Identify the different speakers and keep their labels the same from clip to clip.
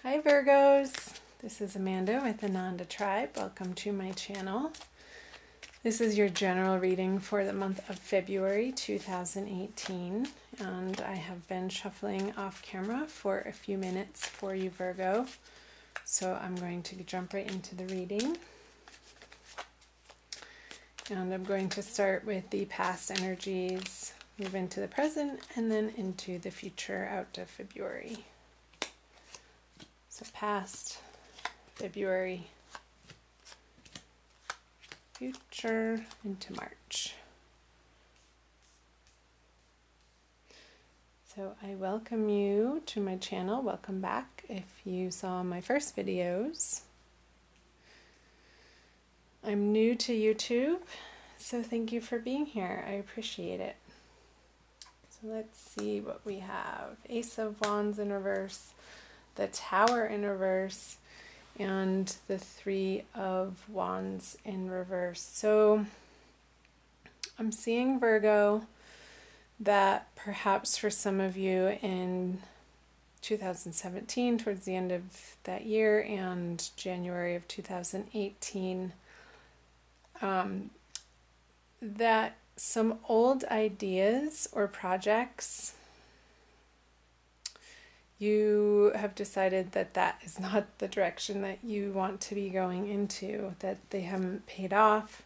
Speaker 1: Hi Virgos, this is Amanda with Ananda Tribe. Welcome to my channel. This is your general reading for the month of February 2018, and I have been shuffling off camera for a few minutes for you Virgo, so I'm going to jump right into the reading. And I'm going to start with the past energies, move into the present, and then into the future out to February. So past, February, future, into March. So I welcome you to my channel. Welcome back if you saw my first videos. I'm new to YouTube, so thank you for being here. I appreciate it. So let's see what we have. Ace of Wands in reverse, the Tower in reverse, and the Three of Wands in reverse. So I'm seeing, Virgo, that perhaps for some of you in 2017, towards the end of that year, and January of 2018, that some old ideas or projects, you have decided that that is not the direction that you want to be going into, that they haven't paid off.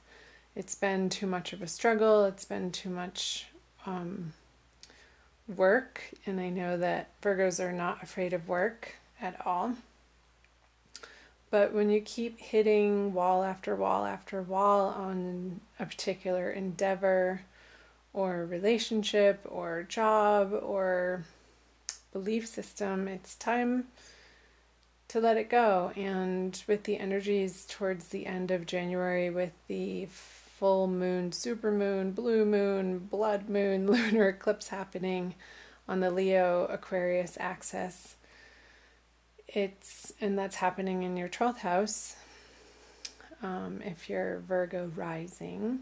Speaker 1: It's been too much of a struggle. It's been too much work. And I know that Virgos are not afraid of work at all. But when you keep hitting wall after wall after wall on a particular endeavor or relationship or job or belief system, it's time to let it go. And with the energies towards the end of January, with the full moon, super moon, blue moon, blood moon, lunar eclipse happening on the Leo Aquarius axis, and that's happening in your 12th house. If you're Virgo rising,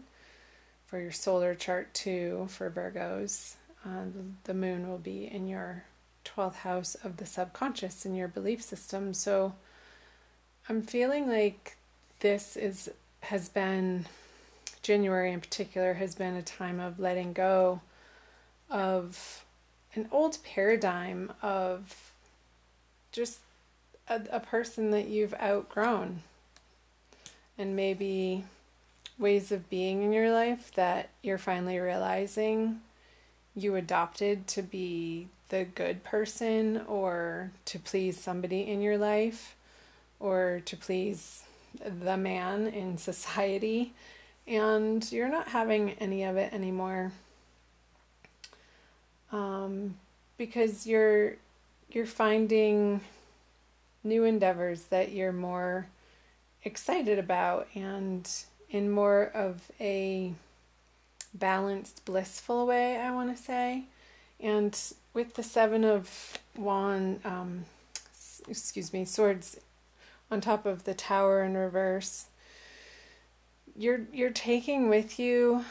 Speaker 1: for your solar chart too, for Virgos, the moon will be in your 12th house of the subconscious, in your belief system. So I'm feeling like has been, January in particular, has been a time of letting go of an old paradigm of just a person that you've outgrown, and maybe ways of being in your life that you're finally realizing you adopted to be the good person, or to please somebody in your life, or to please the man in society, and you're not having any of it anymore, because you're finding new endeavors that you're more excited about, and in more of a balanced, blissful way, I want to say. And with the Seven of Swords on top of the Tower in reverse, you're taking with you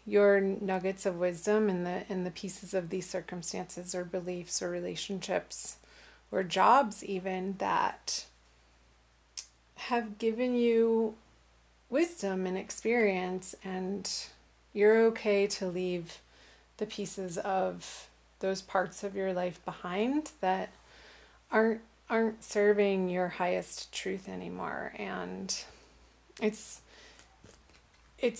Speaker 1: your nuggets of wisdom and the pieces of these circumstances or beliefs or relationships or jobs even that have given you wisdom and experience, and you're okay to leave the pieces of those parts of your life behind that aren't serving your highest truth anymore. And it's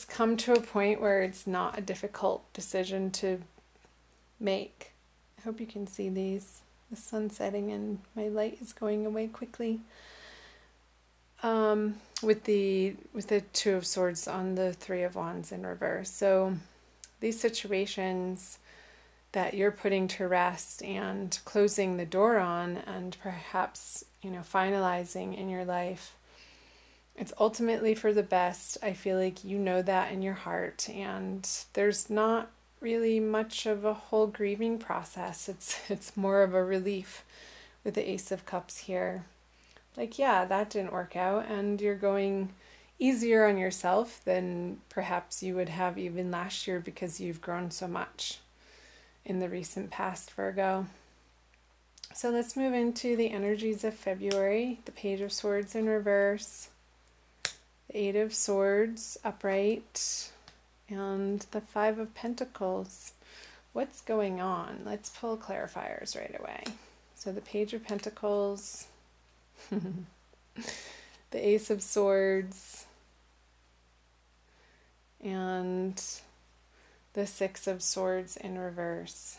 Speaker 1: come to a point where it's not a difficult decision to make. I hope you can see these. The sun's setting and my light is going away quickly. With the Two of Swords on the Three of Wands in reverse. So these situations that you're putting to rest and closing the door on, and perhaps, finalizing in your life, it's ultimately for the best. I feel like you know that in your heart, and there's not really much of a whole grieving process. It's more of a relief with the Ace of Cups here. Like, yeah, that didn't work out, and you're going easier on yourself than perhaps you would have even last year, because you've grown so much in the recent past, Virgo. So let's move into the energies of February. The Page of Swords in reverse, the Eight of Swords upright, and the Five of Pentacles. What's going on? Let's pull clarifiers right away. So the Page of Pentacles, the Ace of Swords, and the Six of Swords in reverse.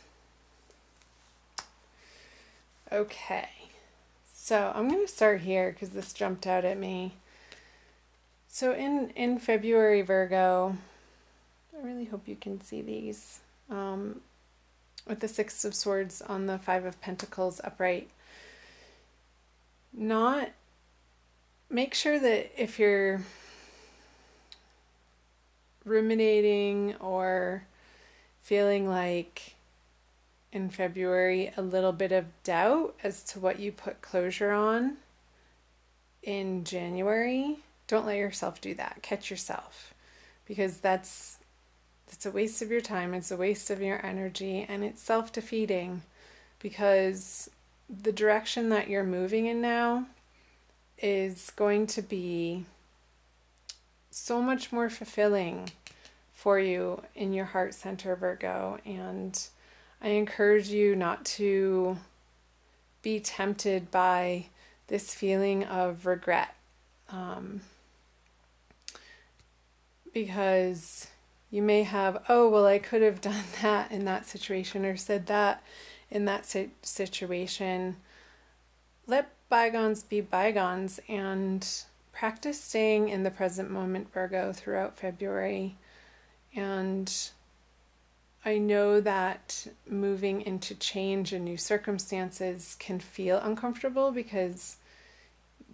Speaker 1: Okay, so I'm going to start here because this jumped out at me. So in February, Virgo, I really hope you can see these, with the Six of Swords on the Five of Pentacles upright. Make sure that if you're ruminating or feeling like in February a little bit of doubt as to what you put closure on in January, don't let yourself do that. Catch yourself, because that's a waste of your time, it's a waste of your energy, and it's self-defeating, because the direction that you're moving in now is going to be so much more fulfilling for you in your heart center, Virgo. And I encourage you not to be tempted by this feeling of regret, because you may have, oh, well, I could have done that in that situation or said that in that situation. Let bygones be bygones and practice staying in the present moment, Virgo, throughout February. And I know that moving into change and new circumstances can feel uncomfortable because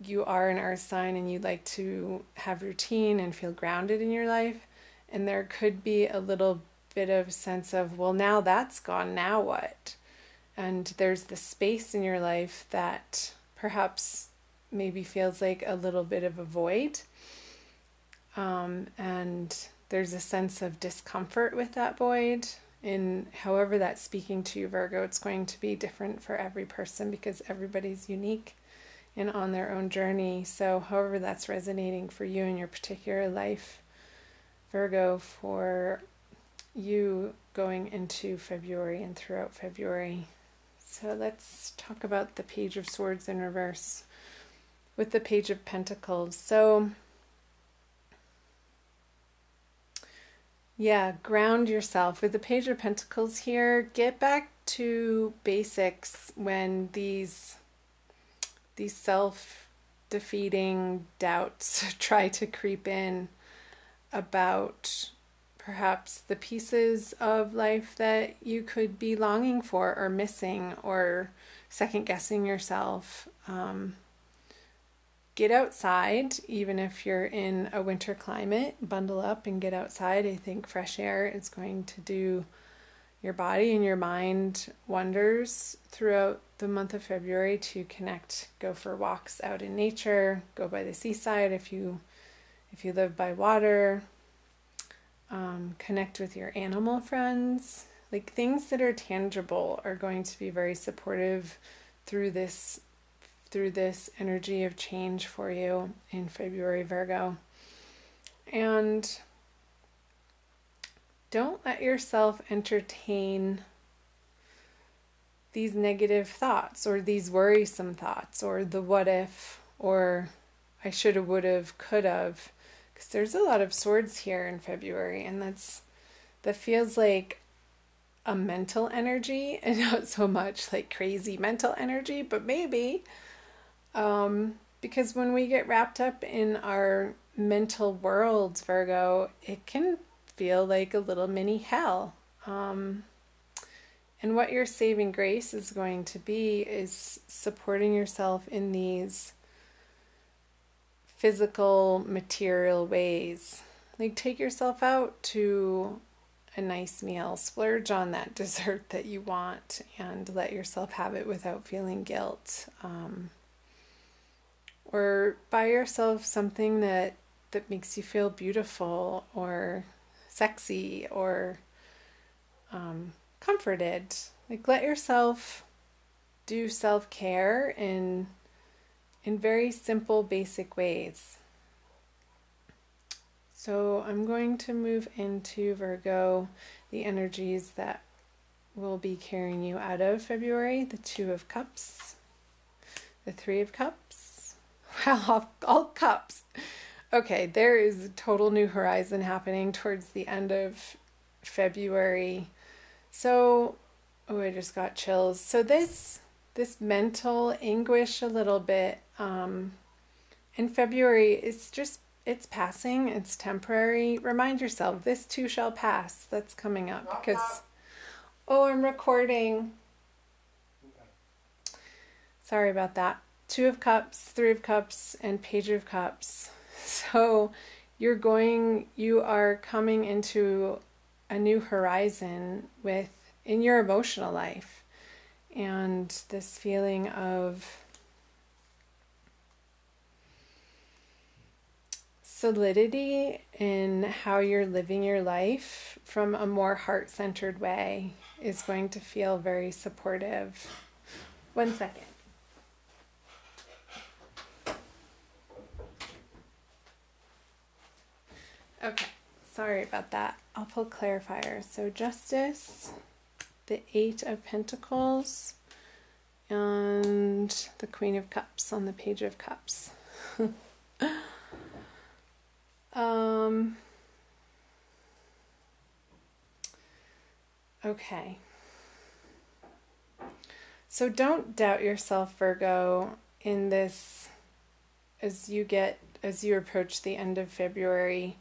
Speaker 1: you are an earth sign and you like to have routine and feel grounded in your life. And there could be a little bit of sense of, well, now that's gone, now what? And there's the space in your life that perhaps maybe feels like a little bit of a void. And there's a sense of discomfort with that void. And however that's speaking to you, Virgo, it's going to be different for every person because everybody's unique and on their own journey. So however that's resonating for you in your particular life, Virgo, for you going into February and throughout February. So let's talk about the Page of Swords in reverse with the Page of Pentacles. So yeah, ground yourself. With the Page of Pentacles here, get back to basics when these self-defeating doubts try to creep in about perhaps the pieces of life that you could be longing for or missing or second-guessing yourself. Get outside, even if you're in a winter climate, bundle up and get outside. I think fresh air is going to do your body and your mind wonders throughout the month of February to connect. Go for walks out in nature, go by the seaside if you live by water, connect with your animal friends. Like, things that are tangible are going to be very supportive through this energy of change for you in February, Virgo. And don't let yourself entertain these negative thoughts or these worrisome thoughts or the what if or I should have, would have, could have, because there's a lot of swords here in February, and that feels like a mental energy and not so much like crazy mental energy, but maybe because when we get wrapped up in our mental worlds, Virgo, it can feel like a little mini hell. And what your saving grace is going to be is supporting yourself in these physical, material ways. Like, take yourself out to a nice meal, splurge on that dessert that you want, and let yourself have it without feeling guilt. Or buy yourself something that makes you feel beautiful or sexy or comforted. Like, let yourself do self-care in very simple, basic ways. So I'm going to move into Virgo, the energies that will be carrying you out of February, the Two of Cups, the Three of Cups. Wow, all cups. Okay, there is a total new horizon happening towards the end of February. So, oh, I just got chills. So this mental anguish a little bit in February, it's passing, it's temporary. Remind yourself, this too shall pass. That's coming up because, oh, I'm recording. Sorry about that. Two of Cups, Three of Cups, and Page of Cups. So you are coming into a new horizon in your emotional life, and this feeling of solidity in how you're living your life from a more heart-centered way is going to feel very supportive. 1 second. Okay, sorry about that. I'll pull clarifier. So Justice, the Eight of Pentacles, and the Queen of Cups on the Page of Cups. Okay. So don't doubt yourself, Virgo, in this as you approach the end of February,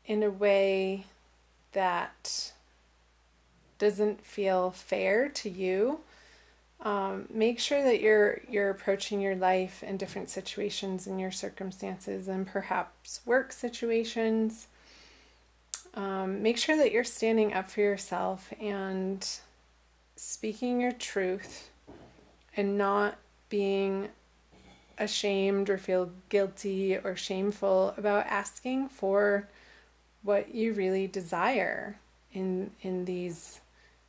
Speaker 1: in a way that doesn't feel fair to you. Make sure that you're approaching your life in different situations and your circumstances and perhaps work situations. Make sure that you're standing up for yourself and speaking your truth and not being ashamed or feel guilty or shameful about asking for what you really desire in these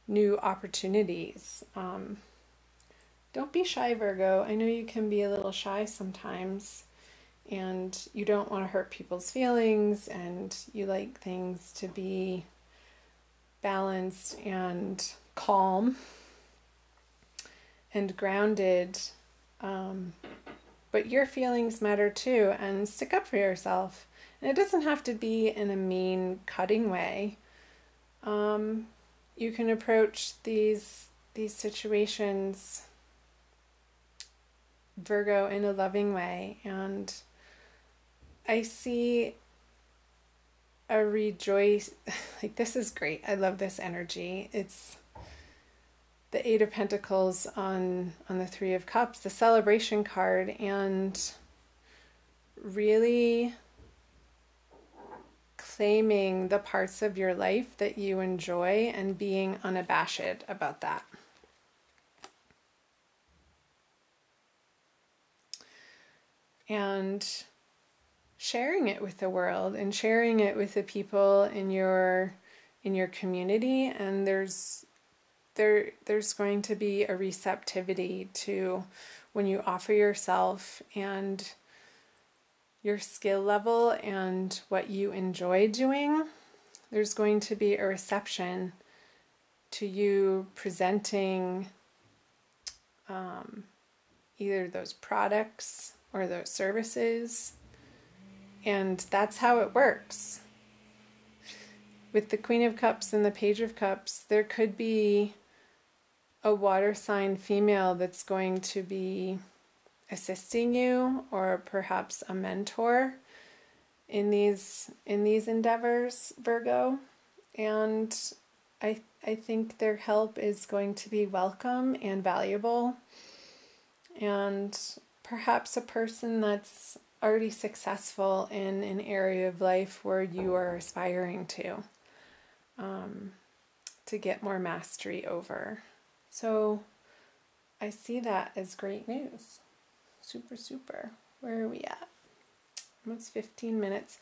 Speaker 1: new opportunities. Don't be shy, Virgo. I know you can be a little shy sometimes, and you don't want to hurt people's feelings, and you like things to be balanced and calm and grounded. But your feelings matter too, and stick up for yourself. And it doesn't have to be in a mean, cutting way. You can approach these situations, Virgo, in a loving way. And I see a like, this is great. I love this energy. It's the Eight of Pentacles on the Three of Cups, the celebration card, and really claiming the parts of your life that you enjoy and being unabashed about that. And sharing it with the world and sharing it with the people in your community, and there's going to be a receptivity to when you offer yourself and your skill level and what you enjoy doing. There's going to be a reception to you presenting either those products or those services, and that's how it works. With the Queen of Cups and the Page of Cups, there could be a water sign female that's going to be assisting you, or perhaps a mentor in these endeavors, Virgo. And I think their help is going to be welcome and valuable. And perhaps a person that's already successful in an area of life where you are aspiring to get more mastery over. So I see that as great news. Super, super. Where are we at? Almost 15 minutes.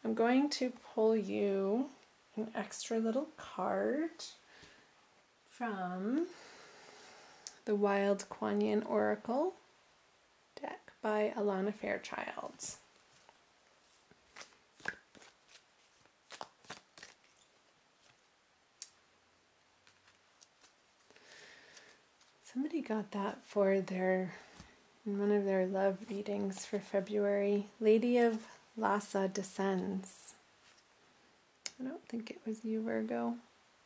Speaker 1: I'm going to pull you an extra little card from the Wild Kuan Yin Oracle deck by Alana Fairchild. Somebody got that for in one of their love readings for February. Lady of Lhasa descends. I don't think it was you, Virgo.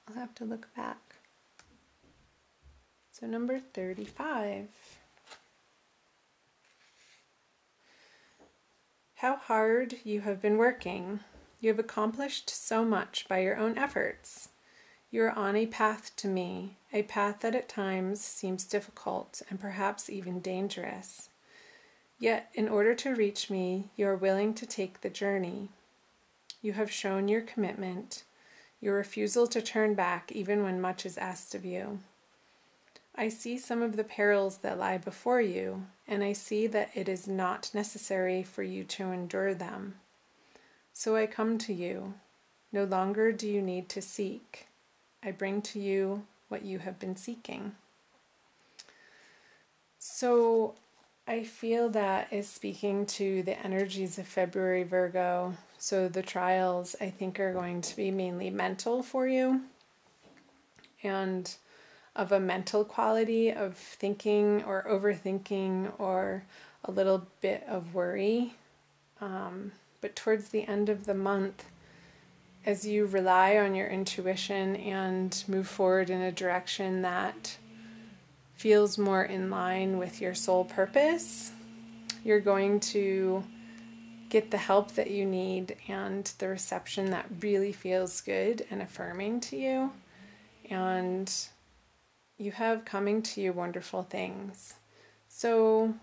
Speaker 1: I'll have to look back. So number 35. How hard you have been working. You have accomplished so much by your own efforts. You are on a path to me, a path that at times seems difficult and perhaps even dangerous. Yet, in order to reach me, you are willing to take the journey. You have shown your commitment, your refusal to turn back even when much is asked of you. I see some of the perils that lie before you, and I see that it is not necessary for you to endure them. So I come to you. No longer do you need to seek. I bring to you what you have been seeking. So I feel that is speaking to the energies of February, Virgo. So the trials, I think, are going to be mainly mental for you, and of a mental quality of thinking or overthinking or a little bit of worry. But towards the end of the month, as you rely on your intuition and move forward in a direction that feels more in line with your soul purpose, you're going to get the help that you need and the reception that really feels good and affirming to you. And you have coming to you wonderful things. So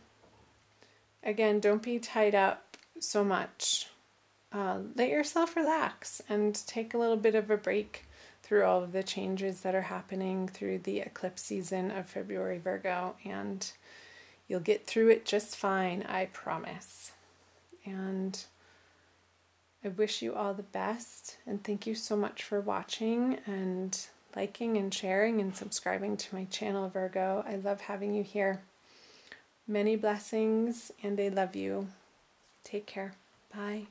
Speaker 1: again, don't be tied up so much. Let yourself relax and take a little bit of a break through all of the changes that are happening through the eclipse season of February, Virgo, and you'll get through it just fine, I promise. And I wish you all the best, and thank you so much for watching and liking and sharing and subscribing to my channel, Virgo. I love having you here. Many blessings, and I love you. Take care. Bye.